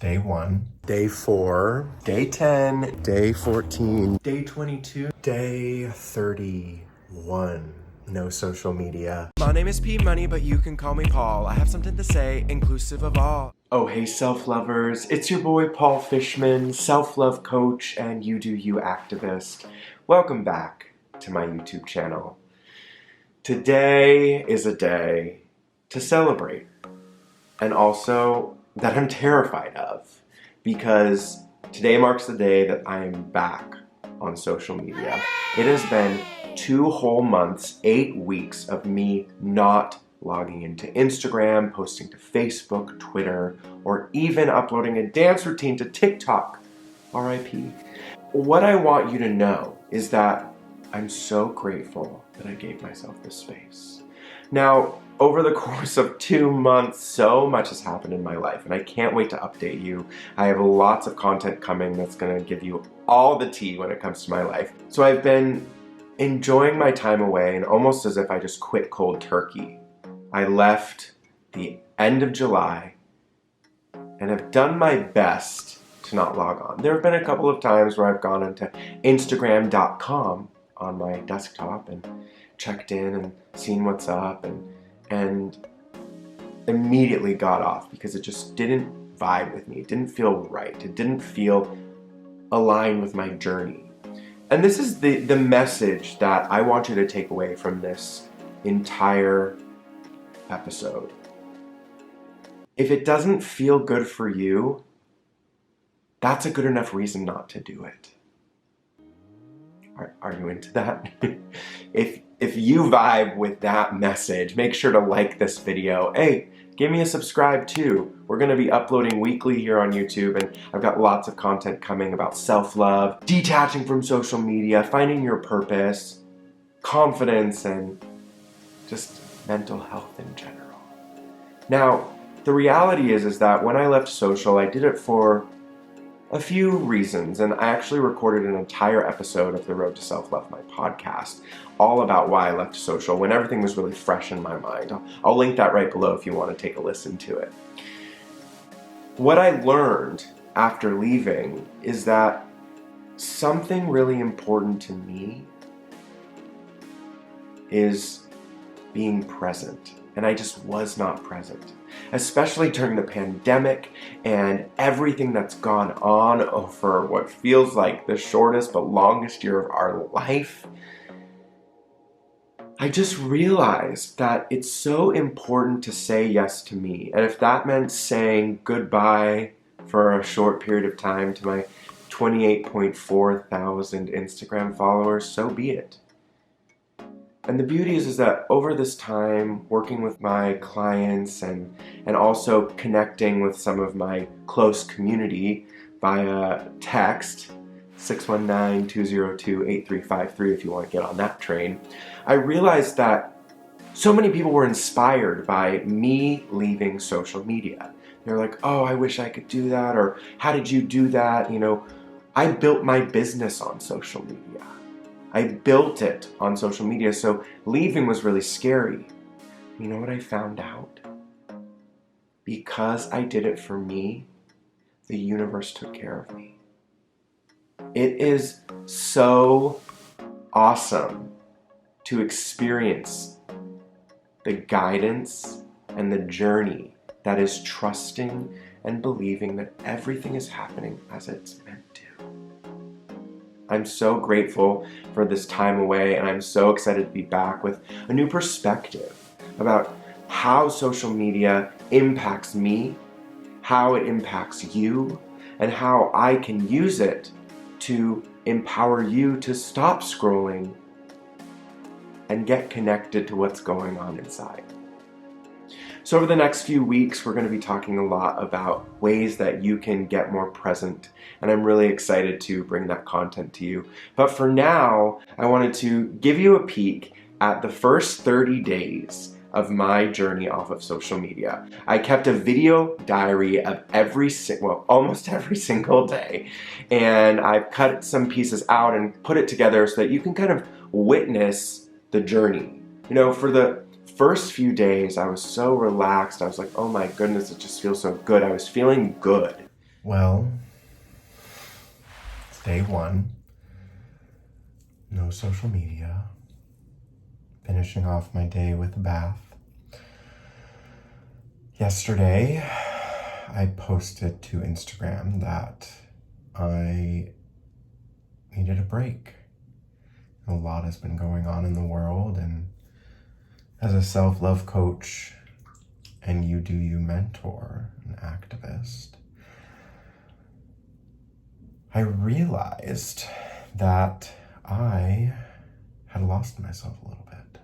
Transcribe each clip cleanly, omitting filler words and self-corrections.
Day 1, Day 4, Day 10, Day 14, Day 22, Day 31. No social media. My name is P Money, but you can call me Paul. I have something to say, inclusive of all. Oh, hey, self-lovers. It's your boy, Paul Fishman, self-love coach and You Do You activist. Welcome back to my YouTube channel. Today is a day to celebrate, and also that I'm terrified of, because today marks the day that I am back on social media. It has been 2 whole months, 8 weeks of me not logging into Instagram, posting to Facebook, Twitter, or even uploading a dance routine to TikTok. RIP. What I want you to know is that I'm so grateful that I gave myself this space. Now, over the course of 2 months, so much has happened in my life, and I can't wait to update you. I have lots of content coming that's going to give you all the tea when it comes to my life. So I've been enjoying my time away, and almost as if I just quit cold turkey. I left the end of July and have done my best to not log on. There have been a couple of times where I've gone into Instagram.com on my desktop and checked in and seen what's up and immediately got off because it just didn't vibe with me. It didn't feel right. It didn't feel aligned with my journey. And this is the message that I want you to take away from this entire episode. If it doesn't feel good for you, that's a good enough reason not to do it. Are you into that? If you vibe with that message, make sure to like this video. Hey, give me a subscribe too. We're going to be uploading weekly here on YouTube, and I've got lots of content coming about self-love, detaching from social media, finding your purpose, confidence, and just mental health in general. Now, the reality is that when I left social, I did it for a few reasons, and I actually recorded an entire episode of The Road to Self-Love, my podcast, all about why I left social when everything was really fresh in my mind. I'll link that right below if you want to take a listen to it. What I learned after leaving is that something really important to me is being present, and I just was not present. Especially during the pandemic and everything that's gone on over what feels like the shortest but longest year of our life. I just realized that it's so important to say yes to me. And if that meant saying goodbye for a short period of time to my 28.4 thousand Instagram followers, so be it. And the beauty is that over this time, working with my clients and also connecting with some of my close community via text, 619-202-8353 if you want to get on that train, I realized that so many people were inspired by me leaving social media. They're like, oh, I wish I could do that, or how did you do that? You know, I built my business on social media. I built it on social media, so leaving was really scary. You know what I found out? Because I did it for me, the universe took care of me. It is so awesome to experience the guidance and the journey that is trusting and believing that everything is happening as it's meant to. I'm so grateful for this time away, and I'm so excited to be back with a new perspective about how social media impacts me, how it impacts you, and how I can use it to empower you to stop scrolling and get connected to what's going on inside. So over the next few weeks, we're going to be talking a lot about ways that you can get more present, and I'm really excited to bring that content to you. But for now, I wanted to give you a peek at the first 30 days of my journey off of social media. I kept a video diary of almost every single day, and I've cut some pieces out and put it together so that you can kind of witness the journey. You know, for the first few days, I was so relaxed. I was like, oh my goodness, it just feels so good. I was feeling good. Well, it's day one. No social media. Finishing off my day with a bath. Yesterday, I posted to Instagram that I needed a break. A lot has been going on in the world, and as a self-love coach and you do you mentor, an activist, I realized that I had lost myself a little bit.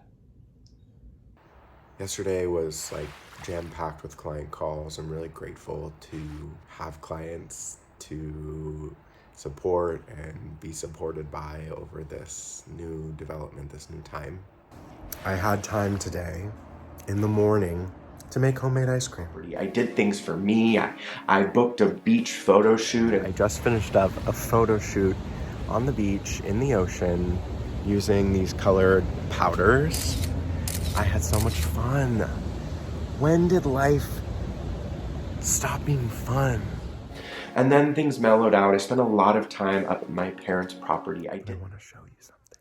Yesterday was like jam-packed with client calls. I'm really grateful to have clients to support and be supported by over this new development, this new time. I had time today in the morning to make homemade ice cream. I did things for me. I booked a beach photo shoot. I just finished up a photo shoot on the beach in the ocean using these colored powders. I had so much fun. When did life stop being fun? And then things mellowed out. I spent a lot of time up at my parents' property. I did want to show you something.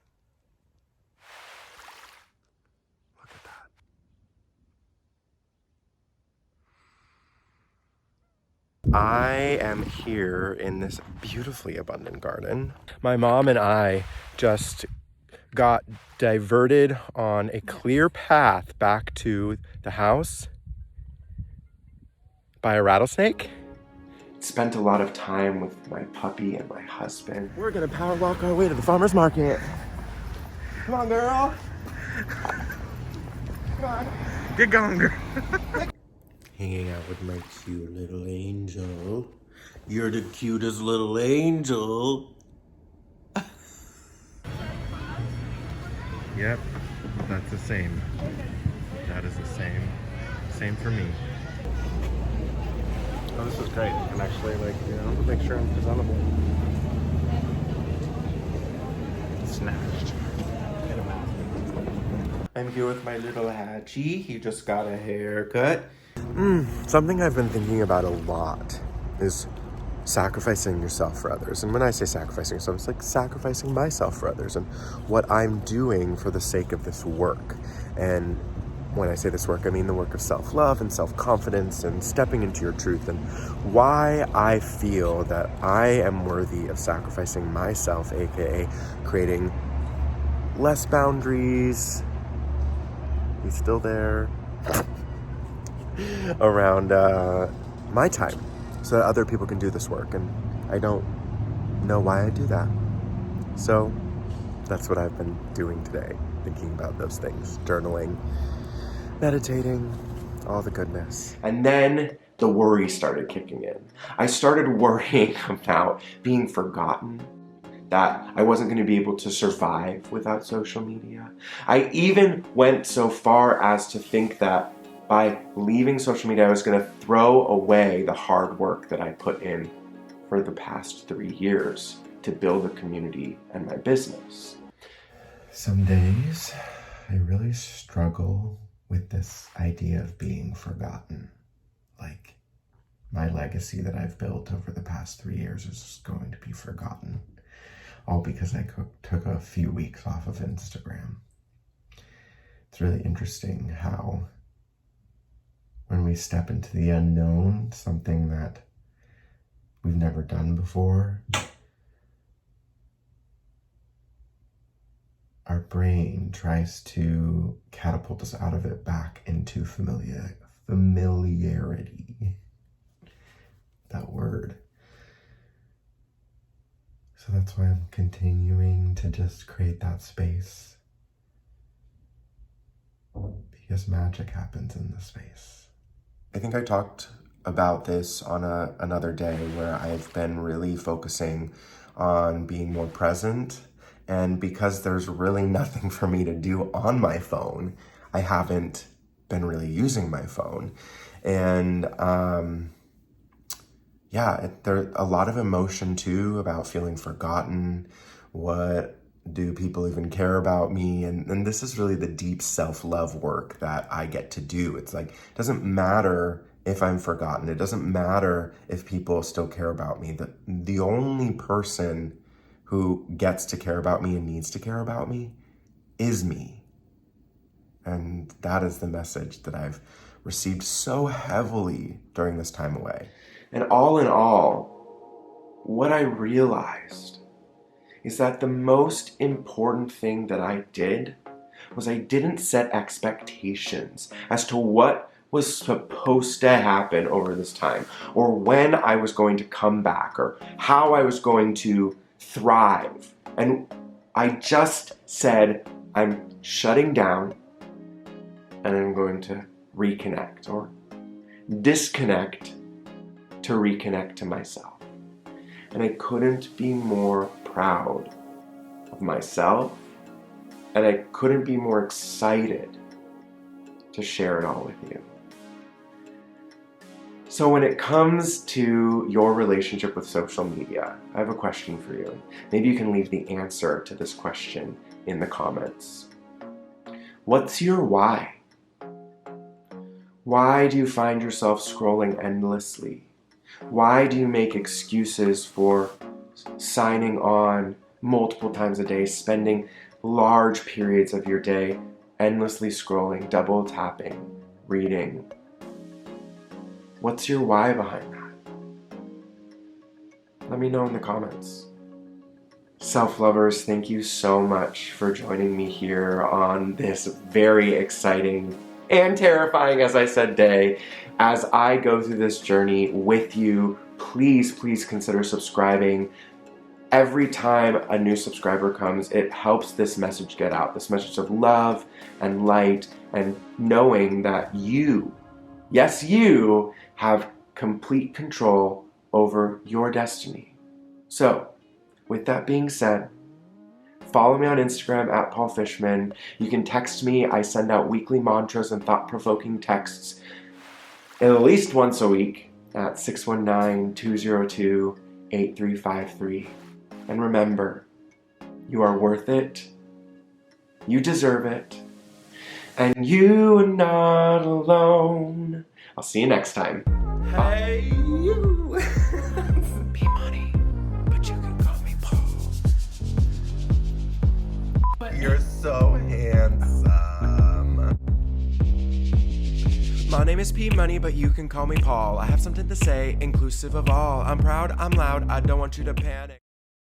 Look at that. I am here in this beautifully abundant garden. My mom and I just got diverted on a clear path back to the house by a rattlesnake. Spent a lot of time with my puppy and my husband. We're gonna power walk our way to the farmer's market. Come on, girl. Come on. Get going, girl. Hanging out with my cute little angel. You're the cutest little angel. Yep, that's the same. That is the same. Same for me. Oh, this is great. I can actually, make sure I'm presentable. Snatched. I'm here with my little Hatchie. He just got a haircut. Something I've been thinking about a lot is sacrificing yourself for others. And when I say sacrificing yourself, it's like sacrificing myself for others and what I'm doing for the sake of this work. And when I say this work, I mean the work of self-love and self-confidence and stepping into your truth, and why I feel that I am worthy of sacrificing myself, aka creating less boundaries. He's still there. Around my time, so that other people can do this work, and I don't know why I do that. So that's what I've been doing today, thinking about those things, journaling, meditating, all the goodness. And then the worry started kicking in. I started worrying about being forgotten, that I wasn't going to be able to survive without social media. I even went so far as to think that by leaving social media, I was going to throw away the hard work that I put in for the past 3 years to build a community and my business. Some days I really struggle with this idea of being forgotten. Like, my legacy that I've built over the past 3 years is going to be forgotten. All because I took a few weeks off of Instagram. It's really interesting how when we step into the unknown, something that we've never done before, our brain tries to catapult us out of it back into familiarity. That word. So that's why I'm continuing to just create that space. Because magic happens in the space. I think I talked about this on another day where I've been really focusing on being more present. And because there's really nothing for me to do on my phone, I haven't been really using my phone. And there's a lot of emotion too about feeling forgotten. What do people even care about me? And this is really the deep self-love work that I get to do. It's like, it doesn't matter if I'm forgotten. It doesn't matter if people still care about me. The only person who gets to care about me and needs to care about me is me. And that is the message that I've received so heavily during this time away. And all in all, what I realized is that the most important thing that I did was I didn't set expectations as to what was supposed to happen over this time, or when I was going to come back, or how I was going to thrive. And I just said, I'm shutting down and I'm going to reconnect, or disconnect to reconnect to myself. And I couldn't be more proud of myself, and I couldn't be more excited to share it all with you. So when it comes to your relationship with social media, I have a question for you. Maybe you can leave the answer to this question in the comments. What's your why? Why do you find yourself scrolling endlessly? Why do you make excuses for signing on multiple times a day, spending large periods of your day endlessly scrolling, double tapping, reading? What's your why behind that? Let me know in the comments. Self-lovers, thank you so much for joining me here on this very exciting and terrifying, as I said, day. As I go through this journey with you, please consider subscribing. Every time a new subscriber comes, it helps this message get out, this message of love and light, and knowing that you, yes, you, have complete control over your destiny. So, with that being said, follow me on Instagram at Paul Fishman. You can text me. I send out weekly mantras and thought-provoking texts at least once a week at 619-202-8353. And remember, you are worth it, you deserve it, and you are not alone. I'll see you next time. Hey, you. Be money, but you can call me Paul. You're so handsome. My name is P Money, but you can call me Paul. I have something to say, inclusive of all. I'm proud, I'm loud, I don't want you to panic.